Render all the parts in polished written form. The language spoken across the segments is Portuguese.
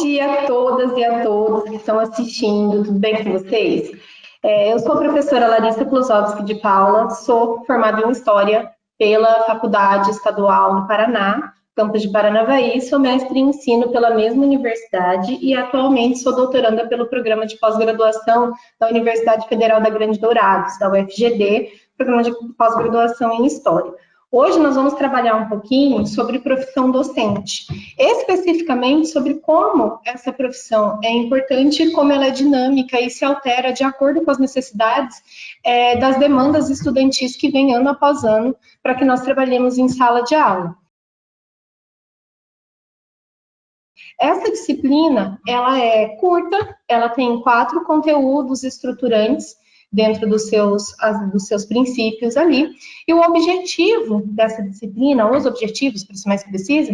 dia a todas e a todos que estão assistindo, tudo bem com vocês? Eu sou a professora Larissa Klosowski de Paula, sou formada em História pela Faculdade Estadual do Paraná, campus de Paranavaí, sou mestre em ensino pela mesma universidade e atualmente sou doutoranda pelo programa de pós-graduação da Universidade Federal da Grande Dourados, da UFGD, programa de pós-graduação em História. Hoje nós vamos trabalhar um pouquinho sobre profissão docente, especificamente sobre como essa profissão é importante, como ela é dinâmica e se altera de acordo com as necessidades das demandas estudantis que vem ano após ano para que nós trabalhemos em sala de aula. Essa disciplina, ela é curta, ela tem 4 conteúdos estruturantes dentro dos seus princípios ali, e o objetivo dessa disciplina, os objetivos, para ser mais preciso,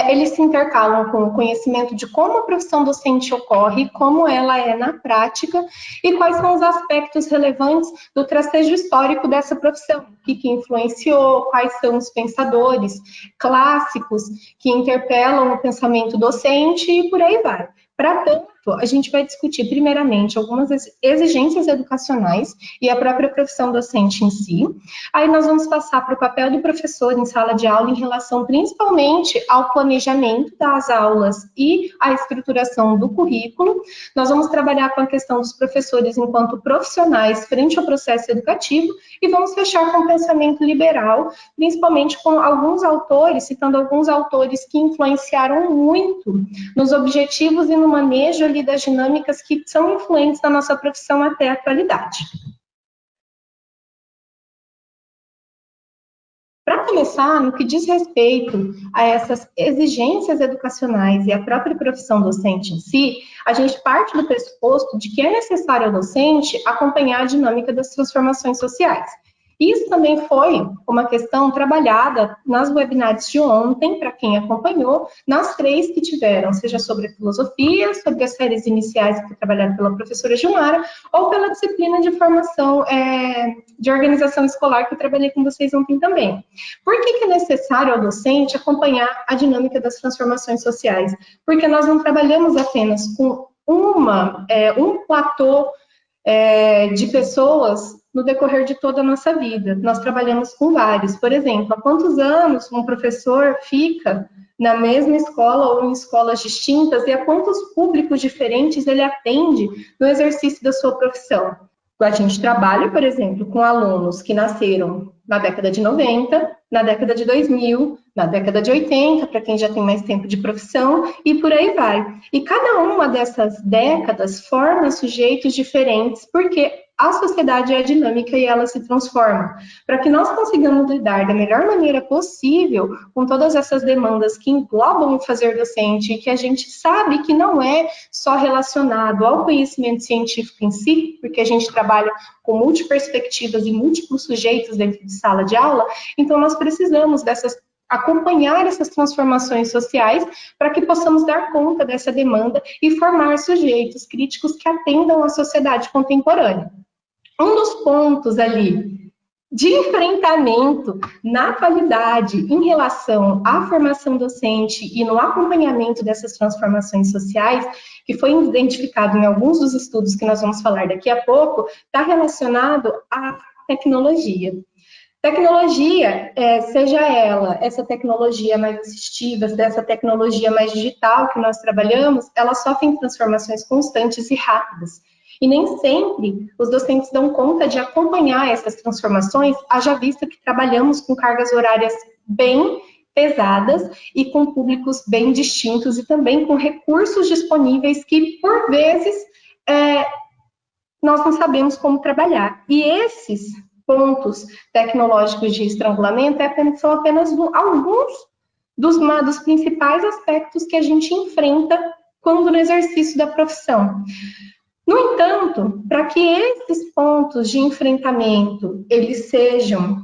eles se intercalam com o conhecimento de como a profissão docente ocorre, como ela é na prática e quais são os aspectos relevantes do tracejo histórico dessa profissão, o que influenciou, quais são os pensadores clássicos que interpelam o pensamento docente e por aí vai. Para tanto, a gente vai discutir primeiramente algumas exigências educacionais e a própria profissão docente em si. Aí nós vamos passar para o papel do professor em sala de aula em relação principalmente ao planejamento das aulas e a estruturação do currículo. Nós vamos trabalhar com a questão dos professores enquanto profissionais frente ao processo educativo e vamos fechar com o pensamento liberal, principalmente com alguns autores, citando alguns autores que influenciaram muito nos objetivos e no manejo ali das dinâmicas que são influentes na nossa profissão até a atualidade. Para começar, no que diz respeito a essas exigências educacionais e a própria profissão docente em si, a gente parte do pressuposto de que é necessário ao docente acompanhar a dinâmica das transformações sociais. Isso também foi uma questão trabalhada nas webinars de ontem, para quem acompanhou, nas 3 que tiveram, seja sobre filosofia, sobre as séries iniciais que foi trabalhada pela professora Gilmara, ou pela disciplina de formação de organização escolar que eu trabalhei com vocês ontem também. Por que é necessário ao docente acompanhar a dinâmica das transformações sociais? Porque nós não trabalhamos apenas com um platô de pessoas no decorrer de toda a nossa vida. Nós trabalhamos com vários. Por exemplo, há quantos anos um professor fica na mesma escola ou em escolas distintas e a quantos públicos diferentes ele atende no exercício da sua profissão? A gente trabalha, por exemplo, com alunos que nasceram na década de 90, na década de 2000, na década de 80, para quem já tem mais tempo de profissão, e por aí vai. E cada uma dessas décadas forma sujeitos diferentes, porque a sociedade é dinâmica e ela se transforma. Para que nós consigamos lidar da melhor maneira possível com todas essas demandas que englobam o fazer docente e que a gente sabe que não é só relacionado ao conhecimento científico em si, porque a gente trabalha com multiperspectivas e múltiplos sujeitos dentro de sala de aula, então nós precisamos acompanhar essas transformações sociais para que possamos dar conta dessa demanda e formar sujeitos críticos que atendam à sociedade contemporânea. Um dos pontos ali de enfrentamento na qualidade em relação à formação docente e no acompanhamento dessas transformações sociais, que foi identificado em alguns dos estudos que nós vamos falar daqui a pouco, está relacionado à tecnologia. Tecnologia, seja ela essa tecnologia mais assistiva, essa tecnologia mais digital que nós trabalhamos, ela sofre transformações constantes e rápidas. E nem sempre os docentes dão conta de acompanhar essas transformações, haja vista que trabalhamos com cargas horárias bem pesadas e com públicos bem distintos e também com recursos disponíveis que, por vezes, nós não sabemos como trabalhar. E esses pontos tecnológicos de estrangulamento são apenas alguns dos principais aspectos que a gente enfrenta quando no exercício da profissão. No entanto, para que esses pontos de enfrentamento eles sejam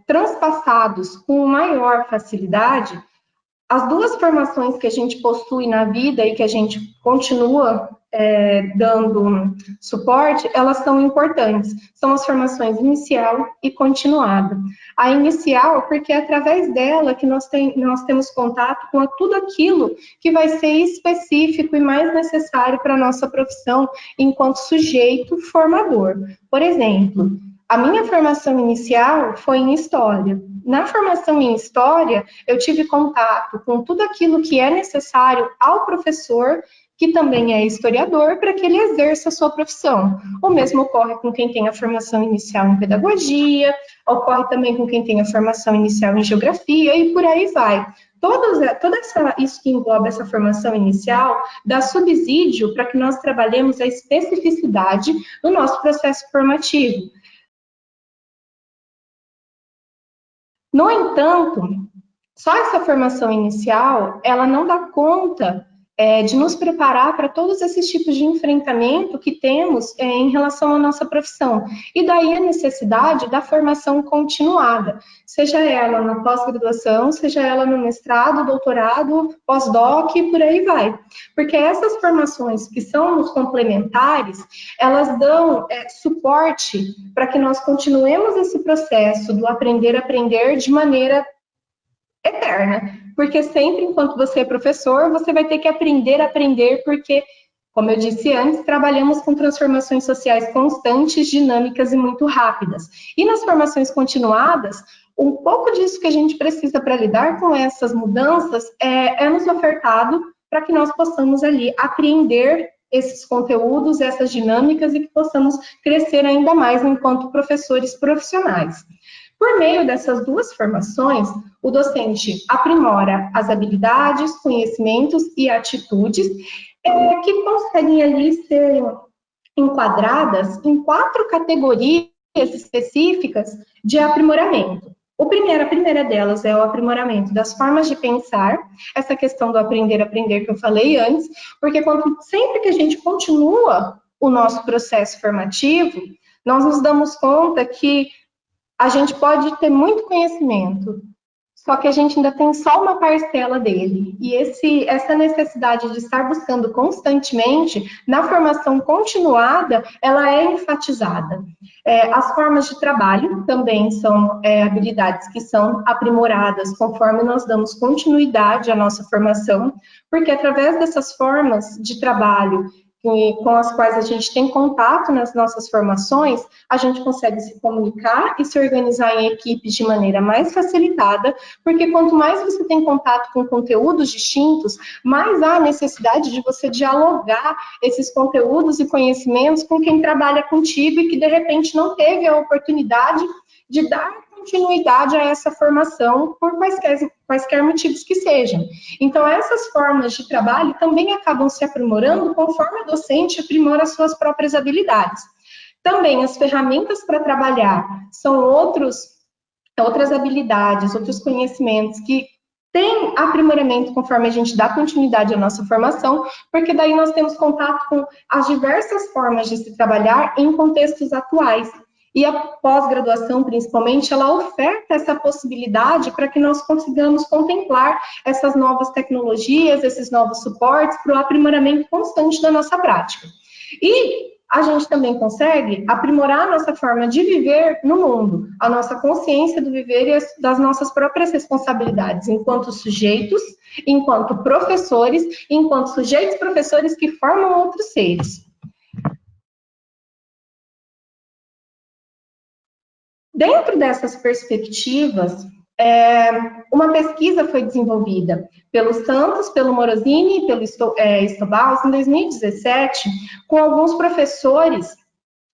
transpassados com maior facilidade, as 2 formações que a gente possui na vida e que a gente continua dando suporte, elas são importantes. São as formações inicial e continuada. A inicial, porque é através dela que nós temos contato com tudo aquilo que vai ser específico e mais necessário para a nossa profissão enquanto sujeito formador. Por exemplo, a minha formação inicial foi em História. Na formação em História, eu tive contato com tudo aquilo que é necessário ao professor, que também é historiador, para que ele exerça a sua profissão. O mesmo ocorre com quem tem a formação inicial em Pedagogia, ocorre também com quem tem a formação inicial em Geografia, e por aí vai. Isso que engloba essa formação inicial dá subsídio para que nós trabalhemos a especificidade do nosso processo formativo. No entanto, só essa formação inicial, ela não dá conta de nos preparar para todos esses tipos de enfrentamento que temos em relação à nossa profissão. E daí a necessidade da formação continuada, seja ela na pós-graduação, seja ela no mestrado, doutorado, pós-doc e por aí vai. Porque essas formações que são os complementares, elas dão suporte para que nós continuemos esse processo do aprender de maneira eterna, porque sempre enquanto você é professor, você vai ter que aprender, porque, como eu disse antes, trabalhamos com transformações sociais constantes, dinâmicas e muito rápidas. E nas formações continuadas, um pouco disso que a gente precisa para lidar com essas mudanças é nos ofertado para que nós possamos ali apreender esses conteúdos, essas dinâmicas e que possamos crescer ainda mais enquanto professores profissionais. Por meio dessas duas formações, o docente aprimora as habilidades, conhecimentos e atitudes que conseguem ali ser enquadradas em 4 categorias específicas de aprimoramento. A primeira delas é o aprimoramento das formas de pensar, essa questão do aprender que eu falei antes, porque sempre que a gente continua o nosso processo formativo, nós nos damos conta que a gente pode ter muito conhecimento, só que a gente ainda tem só uma parcela dele. E essa necessidade de estar buscando constantemente, na formação continuada, ela é enfatizada. As formas de trabalho também são habilidades que são aprimoradas conforme nós damos continuidade à nossa formação, porque através dessas formas de trabalho com as quais a gente tem contato nas nossas formações, a gente consegue se comunicar e se organizar em equipes de maneira mais facilitada, porque quanto mais você tem contato com conteúdos distintos, mais há a necessidade de você dialogar esses conteúdos e conhecimentos com quem trabalha contigo e que, de repente, não teve a oportunidade de dar continuidade a essa formação por quaisquer motivos que sejam. Então, essas formas de trabalho também acabam se aprimorando conforme o docente aprimora as suas próprias habilidades. Também as ferramentas para trabalhar são outras habilidades, outros conhecimentos que têm aprimoramento conforme a gente dá continuidade à nossa formação, porque daí nós temos contato com as diversas formas de se trabalhar em contextos atuais. E a pós-graduação, principalmente, ela oferta essa possibilidade para que nós consigamos contemplar essas novas tecnologias, esses novos suportes para o aprimoramento constante da nossa prática. E a gente também consegue aprimorar a nossa forma de viver no mundo, a nossa consciência do viver e das nossas próprias responsabilidades, enquanto sujeitos, enquanto professores, enquanto sujeitos professores que formam outros seres. Dentro dessas perspectivas, uma pesquisa foi desenvolvida pelo Santos, pelo Morosini e pelo Stobaus em 2017, com alguns professores,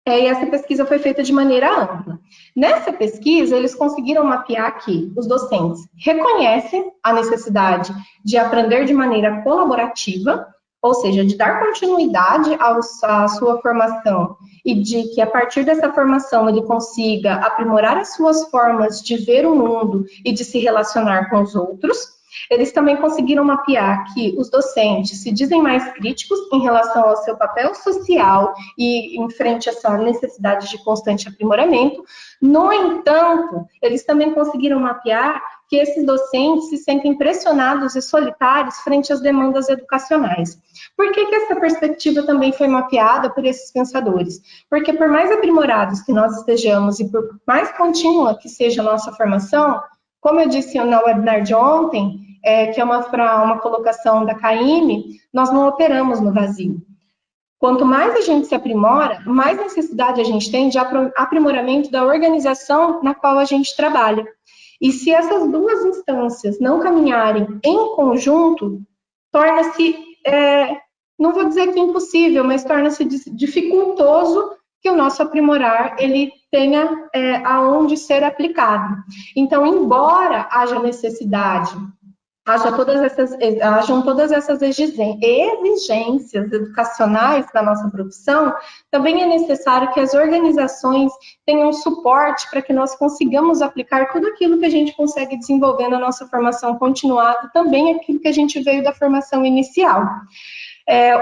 e essa pesquisa foi feita de maneira ampla. Nessa pesquisa, eles conseguiram mapear que os docentes reconhecem a necessidade de aprender de maneira colaborativa, ou seja, de dar continuidade à sua formação e de que a partir dessa formação ele consiga aprimorar as suas formas de ver o mundo e de se relacionar com os outros. Eles também conseguiram mapear que os docentes se dizem mais críticos em relação ao seu papel social e em frente a essa necessidade de constante aprimoramento. No entanto, eles também conseguiram mapear que esses docentes se sentem pressionados e solitários frente às demandas educacionais. Por que essa perspectiva também foi mapeada por esses pensadores? Porque por mais aprimorados que nós estejamos e por mais contínua que seja a nossa formação, como eu disse no webinar de ontem, que é uma colocação da CAIME, nós não operamos no vazio. Quanto mais a gente se aprimora, mais necessidade a gente tem de aprimoramento da organização na qual a gente trabalha. E se essas duas instâncias não caminharem em conjunto, torna-se, não vou dizer que impossível, mas torna-se dificultoso que o nosso aprimorar ele tenha aonde ser aplicado. Então, embora haja necessidade, hajam todas essas exigências educacionais da nossa profissão, também é necessário que as organizações tenham suporte para que nós consigamos aplicar tudo aquilo que a gente consegue desenvolver na nossa formação continuada, também aquilo que a gente veio da formação inicial.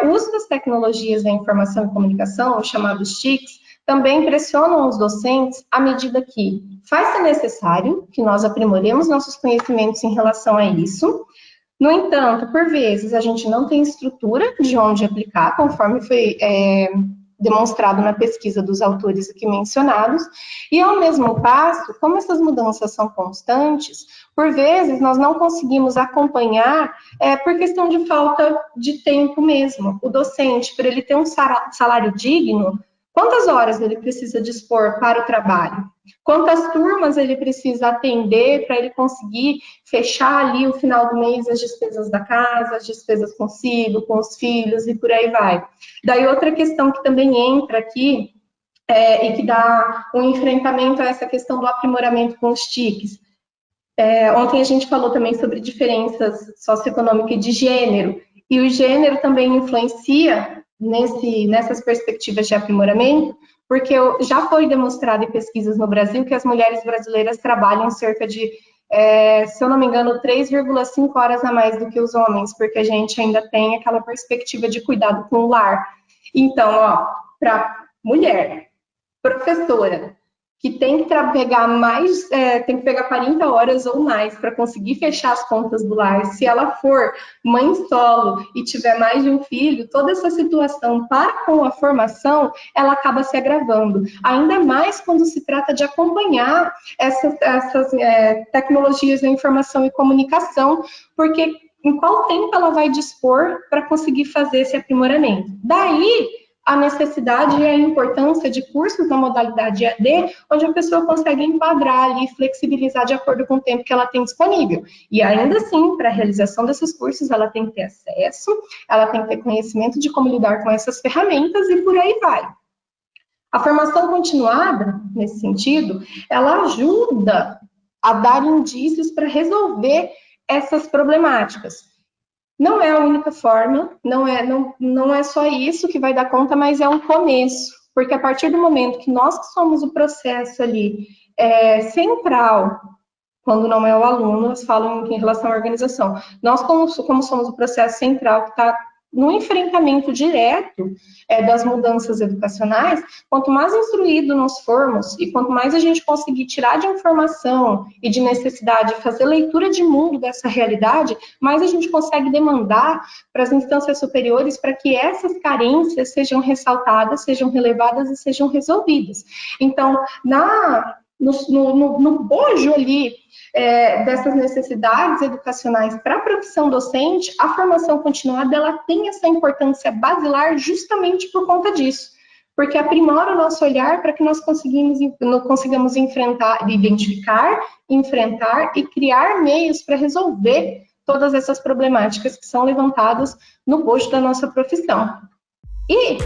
O uso das tecnologias da informação e comunicação, os chamados TICs, também pressionam os docentes à medida que faz-se necessário que nós aprimoremos nossos conhecimentos em relação a isso. No entanto, por vezes, a gente não tem estrutura de onde aplicar, conforme foi demonstrado na pesquisa dos autores aqui mencionados, e ao mesmo passo, como essas mudanças são constantes, por vezes nós não conseguimos acompanhar por questão de falta de tempo mesmo. O docente, para ele ter um salário digno, quantas horas ele precisa dispor para o trabalho? Quantas turmas ele precisa atender para ele conseguir fechar ali o final do mês as despesas da casa, as despesas consigo, com os filhos e por aí vai. Daí outra questão que também entra aqui e que dá um enfrentamento a essa questão do aprimoramento com os TICs. Ontem a gente falou também sobre diferenças socioeconômicas e de gênero, e o gênero também influencia nessas perspectivas de aprimoramento, porque já foi demonstrado em pesquisas no Brasil que as mulheres brasileiras trabalham cerca de, se eu não me engano, 3,5 horas a mais do que os homens, porque a gente ainda tem aquela perspectiva de cuidado com o lar. Então, para mulher, professora, que tem que pegar tem que pegar 40 horas ou mais para conseguir fechar as contas do lar. Se ela for mãe solo e tiver mais de um filho, toda essa situação para com a formação, ela acaba se agravando. Ainda mais quando se trata de acompanhar essas tecnologias da informação e comunicação, porque em qual tempo ela vai dispor para conseguir fazer esse aprimoramento. Daí, a necessidade e a importância de cursos na modalidade EAD, onde a pessoa consegue enquadrar ali, flexibilizar de acordo com o tempo que ela tem disponível. E ainda assim, para a realização desses cursos, ela tem que ter acesso, ela tem que ter conhecimento de como lidar com essas ferramentas e por aí vai. A formação continuada, nesse sentido, ela ajuda a dar indícios para resolver essas problemáticas. Não é a única forma, não é só isso que vai dar conta, mas é um começo, porque a partir do momento que nós que somos o processo ali central, quando não é o aluno, elas falam em relação à organização, nós como somos o processo central que está no enfrentamento direto das mudanças educacionais, quanto mais instruído nós formos e quanto mais a gente conseguir tirar de informação e de necessidade, fazer leitura de mundo dessa realidade, mais a gente consegue demandar para as instâncias superiores para que essas carências sejam ressaltadas, sejam relevadas e sejam resolvidas. Então, no bojo ali dessas necessidades educacionais para a profissão docente, a formação continuada ela tem essa importância basilar justamente por conta disso, porque aprimora o nosso olhar para que nós consigamos identificar, enfrentar e criar meios para resolver todas essas problemáticas que são levantadas no bojo da nossa profissão. E